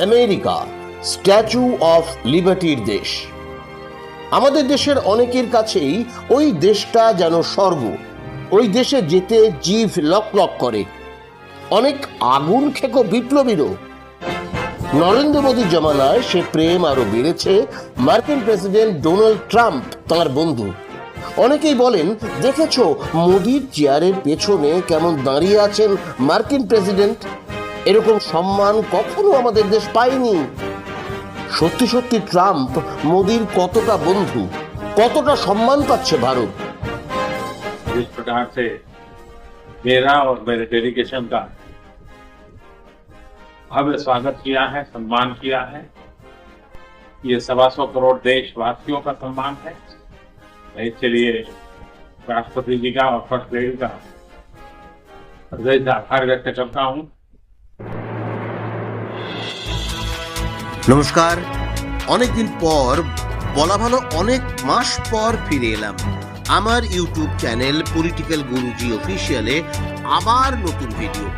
America statue of লিবার্টির দেশ। আমাদের দেশের অনেকের কাছেই ওই দেশটা যেন স্বর্গ। ওই দেশে যেতে জিভ লক লক করে। অনেক আগুন খেকো বিপ্লবীরও। নরেন্দ্র মোদীর জমানায় সে প্রেম আরো বেড়েছে। মার্কিন প্রেসিডেন্ট ডোনাল্ড ট্রাম্প তাঁর বন্ধু। অনেকেই বলেন, দেখেছো মোদীর চেয়ারের পেছনে কেমন দাঁড়িয়ে আছেন মার্কিন প্রেসিডেন্ট। এরকম সম্মান কখনো আমাদের দেশ পায়নি। সত্যি সত্যি ট্রাম্প মোদীর কতটা বন্ধু, কতটা সম্মান পাচ্ছে ভারত। जिस प्रकार से मेरा और मेरे डेलीगेशन का भव्य स्वागत किया है, सम्मान किया है, ये 125 करोड़ देशवासियों का सम्मान है। मैं इसके लिए राष्ट्रपति जी का और फर्स्ट लेडी का हृदय से आभार व्यक्त करता हूँ। নমস্কার। অনেকদিন পর, বলা ভালো অনেক মাস পর ফিরে এলাম আমার ইউটিউব চ্যানেল পলিটিক্যাল গুরুজি অফিসিয়ালে আবার নতুন ভিডিও।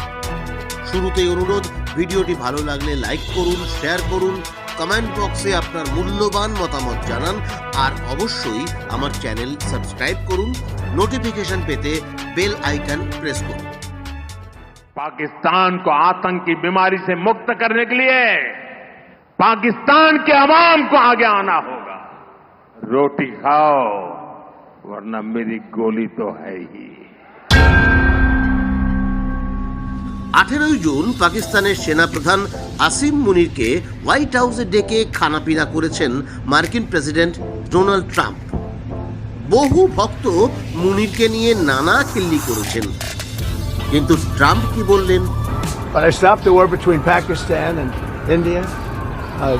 শুরুতেই অনুরোধ, ভিডিওটি ভালো লাগলে লাইক করুন, শেয়ার করুন, কমেন্ট বক্সে আপনার মূল্যবান মতামত জানান, আর অবশ্যই আমার চ্যানেল সাবস্ক্রাইব করুন। নোটিফিকেশন পেতে বেল আইকন প্রেস করুন। पाकिस्तान को आतंक की बीमारी से मुक्त करने के लिए पाकिस्तान के अवाम को आगे आना होगा। रोटी खाओ वरना मेरी गोली तो है ही। 18 জুন পাকিস্তানের সেনাপ্রধান আসিম মুনিরকে হোয়াইট হাউসে ডেকে খানাপিনা করেছেন মার্কিন প্রেসিডেন্ট ডোনাল্ড ট্রাম্প। বহু ভক্ত মুনিরকে নিয়ে নানা খিল্লি করেছেন, কিন্তু ট্রাম্প কি বললেন? When I stopped the war between Pakistan and India,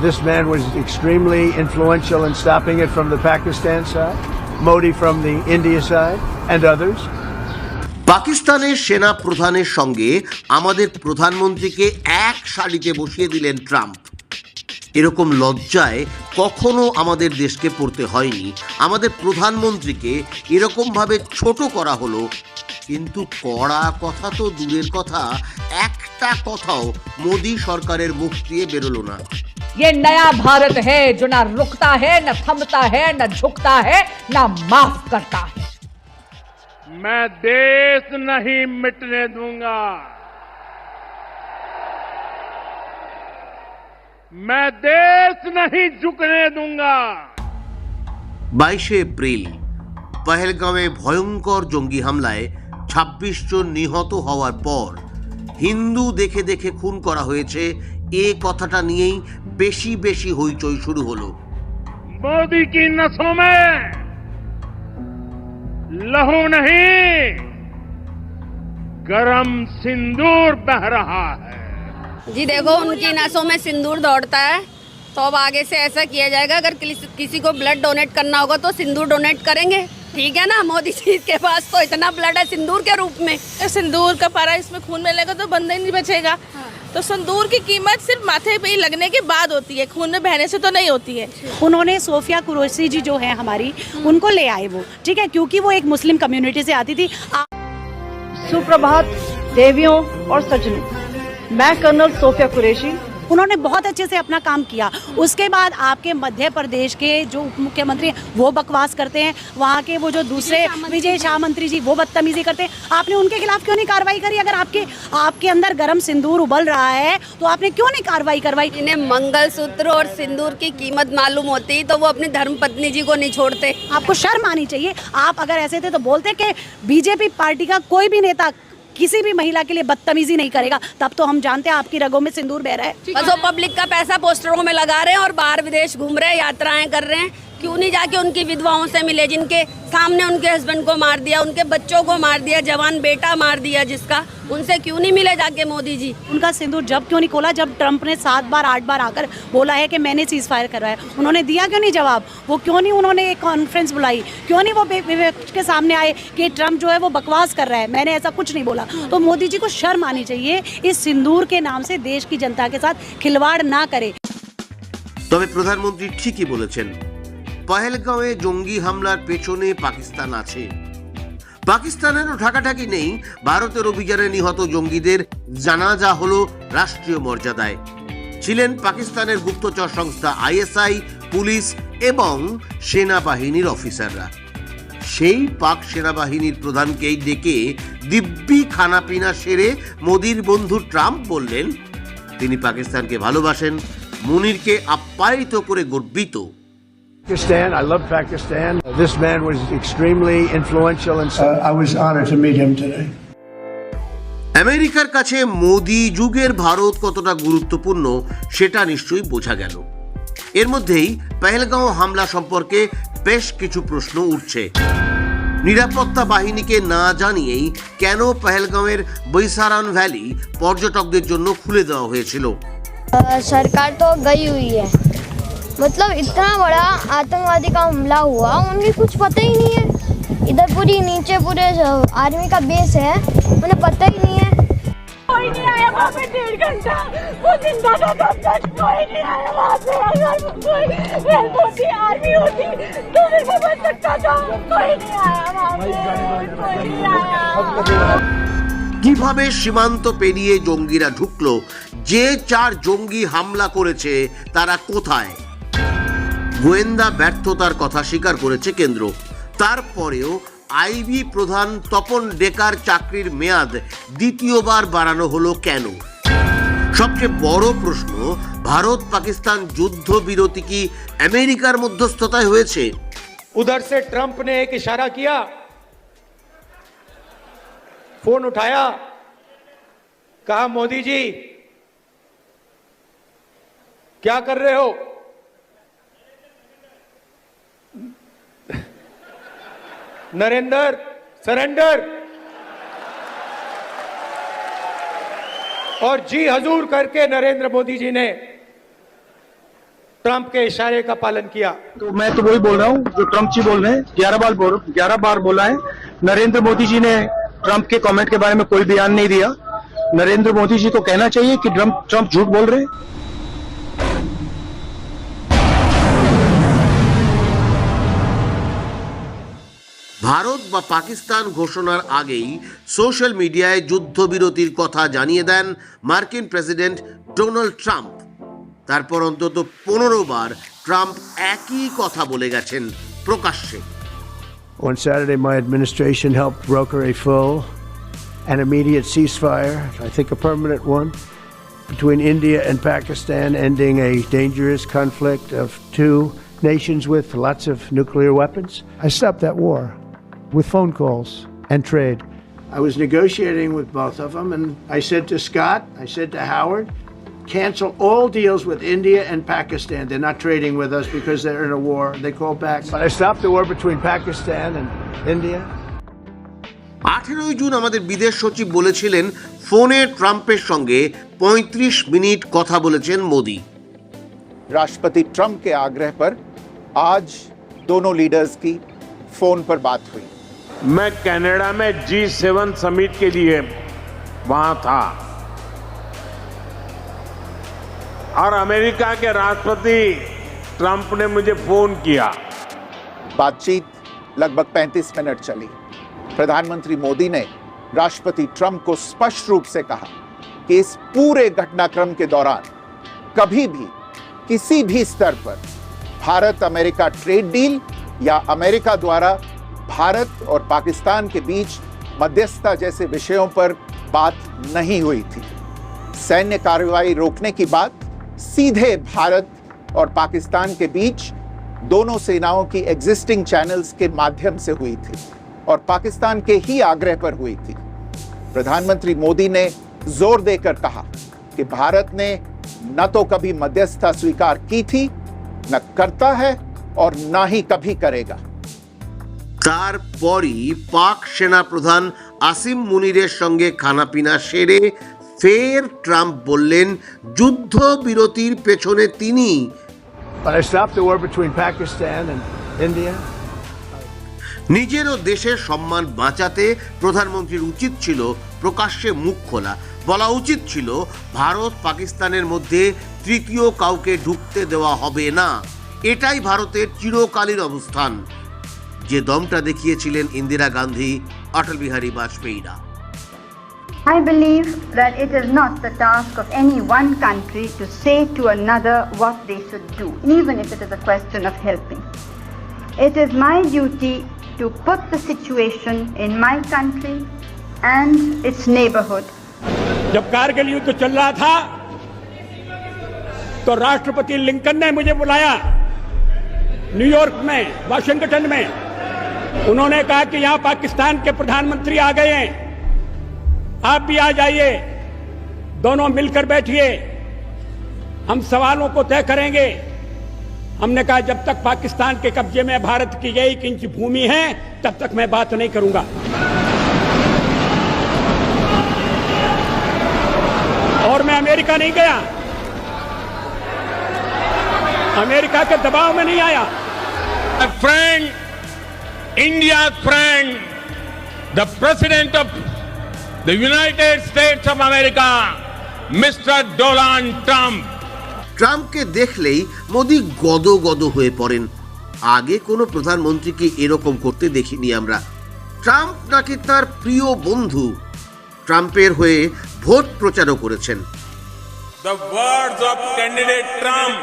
this man was extremely influential in stopping it from the Pakistan side, Modi from the India side, and others. পাকিস্তানের সেনা প্রধানের সঙ্গে আমাদের প্রধানমন্ত্রীকে এক সারিতে বসিয়ে দিলেন ট্রাম্প। এরকম লজ্জায় কখনো আমাদের দেশকে পড়তে হয়নি। আমাদের প্রধানমন্ত্রীকে এরকমভাবে ছোট করা হলো, কিন্তু কড়া কথা তো দূরের কথা, একটা কথাও মোদী সরকারের মুখ দিয়ে বেরোলো না। ये नया भारत है जो ना रुकता है, न थमता है, न झुकता है, न माफ करता है। मैं देश नहीं मिटने दूंगा। मैं देश नहीं झुकने दूंगा। 22 এপ্রিল পহেলগাঁওয়ে ভয়ঙ্কর জঙ্গি হামলায় 26 জন নিহত হওয়ার পর হিন্দু দেখে দেখে খুন করা হয়েছে, এ কথাটা নিয়েই বেশি বেশি হইচই শুরু হলো। मोदी की नसों में लहू नहीं, गरम सिंदूर बह रहा है। जी देखो, उनकी नसों में सिंदूर दौड़ता है, तो अब आगे से ऐसा किया जाएगा, अगर किसी को ब्लड डोनेट करना होगा तो सिंदूर डोनेट करेंगे। ठीक है ना? मोदी जी के पास तो इतना ब्लड है सिंदूर के रूप में। सिंदूर का पारा इसमें खून मिलेगा तो बंदा ही नहीं बचेगा। तो सिंदूर की कीमत सिर्फ माथे पे ही लगने के बाद होती है, खून में बहने से तो नहीं होती है। उन्होंने सोफिया कुरैशी जी जो है हमारी, उनको ले आए वो, ठीक है, क्योंकि वो एक मुस्लिम कम्युनिटी से आती थी। सुप्रभात देवियों और सज्जनों, मैं कर्नल सोफिया कुरैशी। उन्होंने बहुत अच्छे से अपना काम किया। उसके बाद आपके मध्य प्रदेश के जो उप मुख्यमंत्री वो बकवास करते हैं, वहाँ के वो जो दूसरे विजय शाह मंत्री जी वो बदतमीजी करते हैं। आपने उनके खिलाफ क्यों नहीं कार्रवाई करी? अगर आपके अंदर गरम सिंदूर उबल रहा है तो आपने क्यों नहीं कार्रवाई करवाई? इन्हें मंगलसूत्र और सिंदूर की कीमत मालूम होती तो वो अपनी धर्मपत्नी जी को नहीं छोड़ते। आपको शर्म आनी चाहिए। आप अगर ऐसे थे तो बोलते कि बीजेपी पार्टी का कोई भी नेता किसी भी महिला के लिए बदतमीजी नहीं करेगा, तब तो हम जानते हैं आपकी रगों में सिंदूर बह रहा है। बस वो पब्लिक का पैसा पोस्टरों में लगा रहे हैं और बाहर विदेश घूम रहे हैं, यात्राएं कर रहे हैं। क्यों नहीं जाके उनकी विधवाओं से मिले, जिनके सामने उनके हस्बैंड को मार दिया, उनके बच्चों को मार दिया, जवान बेटा मार दिया जिसका, उनसे क्यों नहीं मिले जाके मोदी जी? उनका सिंदूर जब क्यों नहीं खोला जब ट्रंप ने 7 बार 8 बार आकर बोला है कि मैंने सीज फायर करवाया? उन्होंने दिया क्यों नहीं जवाब? वो क्यों नहीं उन्होंने एक कॉन्फ्रेंस बुलाई? क्यों नहीं वो विपक्ष के सामने आए कि ट्रंप जो है वो बकवास कर रहा है, मैंने ऐसा कुछ नहीं बोला? तो मोदी जी को शर्म आनी चाहिए। इस सिंदूर के नाम से देश की जनता के साथ खिलवाड़ ना करे। তবে প্রধানমন্ত্রী ঠিকই বলেছেন, পহেলগাঁওয়ে জঙ্গি হামলার পেছনে পাকিস্তান আছে। পাকিস্তানেরও ঠাকাঠাকি নেই। ভারতের অভিযানে নিহত জঙ্গিদের জানাজা হলো রাষ্ট্রীয় মর্যাদায়। ছিলেন পাকিস্তানের গুপ্তচর সংস্থা আইএসআই, পুলিশ এবং সেনাবাহিনীর অফিসাররা। সেই পাক সেনাবাহিনীর প্রধানকেই ডেকে দিব্যি খানাপিনা সেরে মোদির বন্ধু ট্রাম্প বললেন তিনি পাকিস্তানকে ভালোবাসেন, মুনিরকে আপ্যায়িত করে গর্বিত। Pakistan, I love Pakistan. This man was extremely influential, and I was honored to meet him today. আমেরিকার কাছে মোদি যুগের ভারত কতটা গুরুত্বপূর্ণ সেটা নিশ্চয়ই বোঝা গেল। এর মধ্যেই পেহেলগাঁও হামলা সম্পর্কে বেশ কিছু প্রশ্ন উঠছে। নিরাপত্তা বাহিনীকে না জানিয়েই কেন পেহেলগাঁওয়ের বৈসারান ভ্যালি পর্যটকদের জন্য খুলে দেওয়া হয়েছিল? सरकार तो गई हुई है, मतलब इतना बड़ा आतंकवादी का हमला हुआ, उन्हें कुछ पता ही नहीं है। इधर पूरी नीचे पूरे आर्मी का बेस है, उन्हें पता ही नहीं है। कोई नहीं आया वहाँ पे 1.5 घंटा, वो जिंदा था तब तक कोई नहीं आया वहाँ पे। अगर कोई हेल्प होती, आर्मी होती तो मेरे को बच सकता था। कोई नहीं आया वहाँ पे, कोई नहीं आया। কিভাবে সীমান্ত পেরিয়ে জঙ্গিরা ঢুকলো? যে 4 জঙ্গি হামলা করেছে তারা কোথায়? গোয়েন্দা ব্যর্থতার কথা স্বীকার করেছে কেন্দ্র। তারপরেও আইবি প্রধান তপন ডেকার চাকরির মেয়াদ দ্বিতীয়বার বাড়ানো হলো কেন? সবচেয়ে বড় প্রশ্ন, ভারত পাকিস্তান যুদ্ধবিরতি কি আমেরিকার মধ্যস্থতায় হয়েছে? उधर से ट्रंप ने एक इशारा किया, फोन उठाया, कहा मोदी जी क्या कर रहे हो? नरेंद्र सरेंडर, और जी हजूर करके नरेंद्र मोदी जी ने ट्रंप के इशारे का पालन किया। तो मैं तो वही बोल रहा हूं जो ट्रंप जी बोल रहे हैं, 11 बार बोला है। नरेंद्र मोदी जी ने ट्रंप के कमेंट के बारे में कोई बयान नहीं दिया। नरेंद्र मोदी जी को कहना चाहिए कि ट्रंप झूठ बोल रहे हैं। ভারত বা পাকিস্তান ঘোষণার আগেই সোশ্যাল মিডিয়ায় যুদ্ধবিরতির কথা জানিয়ে দেন মার্কিন প্রেসিডেন্ট ডোনাল্ড ট্রাম্প। তারপর অন্তত 15 বার ট্রাম্প একই কথা বলে গেছেন প্রকাশ্যে। On Saturday, my administration helped broker a full and immediate ceasefire, I think a permanent one, between India and Pakistan, ending a dangerous conflict of 2 nations with lots of nuclear weapons. I stopped that war with phone calls and trade. I was negotiating with both of them, and I said to Scott, I said to Howard, cancel all deals with India and Pakistan. They're not trading with us because they're in a war. They called back. But I stopped the war between Pakistan and India. 18 June আমাদের বিদেশ সচিব বলেছিলেন ফোনে ট্রাম্পের সঙ্গে 35 minute কথা বলেছেন মোদি। राष्ट्रपति ट्रंप के आग्रह पर आज दोनों लीडर्स की फोन पर बात हुई। मैं कनाडा में G7 समिट के लिए वहां था और अमेरिका के राष्ट्रपति ट्रंप ने मुझे फोन किया। बातचीत लगभग 35 मिनट चली। प्रधानमंत्री मोदी ने राष्ट्रपति ट्रंप को स्पष्ट रूप से कहा कि इस पूरे घटनाक्रम के दौरान कभी भी किसी भी स्तर पर भारत अमेरिका ट्रेड डील या अमेरिका द्वारा भारत और पाकिस्तान के बीच मध्यस्थता जैसे विषयों पर बात नहीं हुई थी। सैन्य कार्रवाई रोकने की बात सीधे भारत और पाकिस्तान के बीच दोनों सेनाओं की एग्जिस्टिंग चैनल्स के माध्यम से हुई थी और पाकिस्तान के ही आग्रह पर हुई थी। प्रधानमंत्री मोदी ने जोर देकर कहा कि भारत ने न तो कभी मध्यस्थता स्वीकार की थी, न करता है और न ही कभी करेगा। তারপরই পাক সেনা প্রধান আসিম মুনিরের সঙ্গে খানাপিনা সেরে ফের ট্রাম্প বললেন যুদ্ধবিরতির পেছনে তিনি। But I stopped the war between Pakistan and India. নিজেরও দেশের সম্মান বাঁচাতে প্রধানমন্ত্রীর উচিত ছিল প্রকাশ্যে মুখ খোলা, বলা উচিত ছিল ভারত পাকিস্তানের মধ্যে তৃতীয় কাউকে ঢুকতে দেওয়া হবে না। এটাই ভারতের চিরকালীন অবস্থান, যে দমটা দেখিয়েছিলেন Indira Gandhi, Atal Bihari বাজপেয়ীরা। I believe that it is not the task of any one country to say to another what they should do, even if it is a question of helping. It is my duty to put the situation in my country and its neighborhood. जब कारगिल युद्ध चल रहा था तो राष्ट्रपति Lincoln ने मुझे बुलाया न्यूयॉर्क में, वाशिंगटन में। उन्होंने कहा कि यहां पाकिस्तान के प्रधानमंत्री आ गए हैं, आप भी आ जाइए, दोनों मिलकर बैठिए, हम सवालों को तय करेंगे। हमने कहा जब तक पाकिस्तान के कब्जे में भारत की 1 इंच भूमि है तब तक मैं बात नहीं करूंगा। और मैं अमेरिका नहीं गया, अमेरिका के दबाव में नहीं आया। Friend, India's friend, the President of the United States of America, Mr. Donald Trump. ট্রাম্পকে দেখলেই মোদি গদ গদ হয়ে পড়েন। আগে কোনো প্রধানমন্ত্রীকে এরকম করতে দেখিনি আমরা। ট্রাম্প নাকি তার প্রিয় বন্ধু, ট্রাম্পের হয়ে ভোট প্রচারও করেছেন। The words of candidate Trump.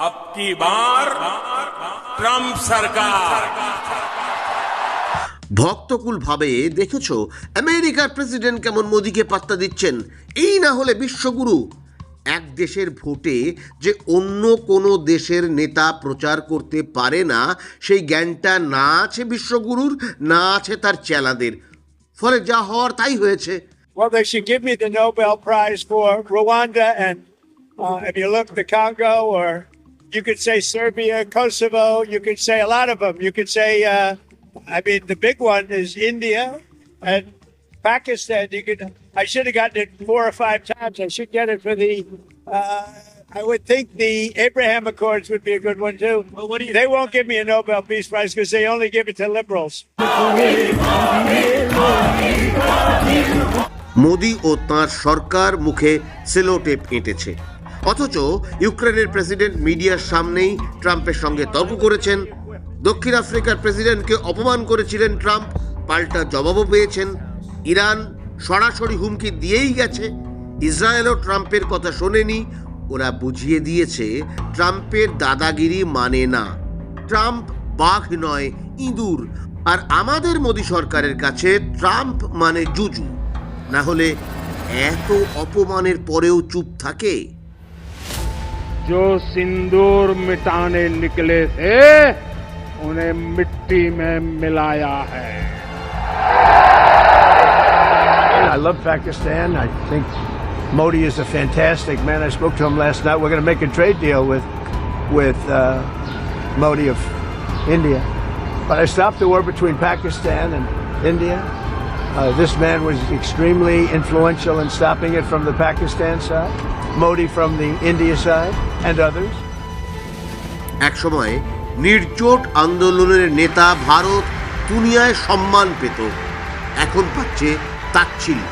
अब की बार ट्रम्प सरकार। ভক্তকুল ভাবে দেখেছো আমেরিকার প্রেসিডেন্ট কেমন মোদিকে পাত্তা দিচ্ছেন। এই না হলে বিশ্বগুরু। এক দেশের ভোটে যে অন্য কোনো দেশের নেতা প্রচার করতে পারে না, সেই জ্ঞানটা না আছে বিশ্বগুরুর, না আছে তার চেলাদের। ফলে যা হওয়ার তাই হয়েছে। Well, they should give me the Nobel Prize for Rwanda, and if you look the Congo, or you could say Serbia, Kosovo, you could say a lot of them. You could say, I mean, the big one is India and Pakistan. I should have gotten it 4 or 5 times. I should get it for the, I would think the Abraham Accords would be a good one too. Well, they won't give me a Nobel Peace Prize because they only give it to liberals. Modi ও তাঁর সরকার মুখে Sellotape এঁটেছে, অথচ ইউক্রেনের president মিডিয়ার সামনেই ট্রাম্পের সঙ্গে তর্ক করেছেন। দক্ষিণ আফ্রিকার প্রেসিডেন্টকে অপমান করেছিলেন ট্রাম্প, পাল্টা জবাবও পেয়েছেন। ইরান সরাসরি হুমকি দিয়েই গেছে। ইসরায়েলও ট্রাম্পের কথা শোনেনি। ওরা বুঝিয়ে দিয়েছে ট্রাম্পের দাদাগিরি মানে না। ট্রাম্প বাঘ নয়, ইঁদুর। আর আমাদের মোদি সরকারের কাছে ট্রাম্প মানে জুজু। না হলে এত অপমানের পরেও চুপ থাকে। जो सिंदूर मिटाने निकले थे उन्हें मिट्टी में मिलाया है। I love Pakistan. I think Modi is a fantastic man. I spoke to him last night. We're going to make a trade deal with Modi of India. But I stopped the war between Pakistan and India. This man was extremely influential in stopping it from the Pakistan side, Modi from the India side, and others. এক সময় নির্জোট আন্দোলনের নেতা ভারত দুনিয়ায় সম্মান পেত, এখন পাচ্ছে তাচ্ছিল্য।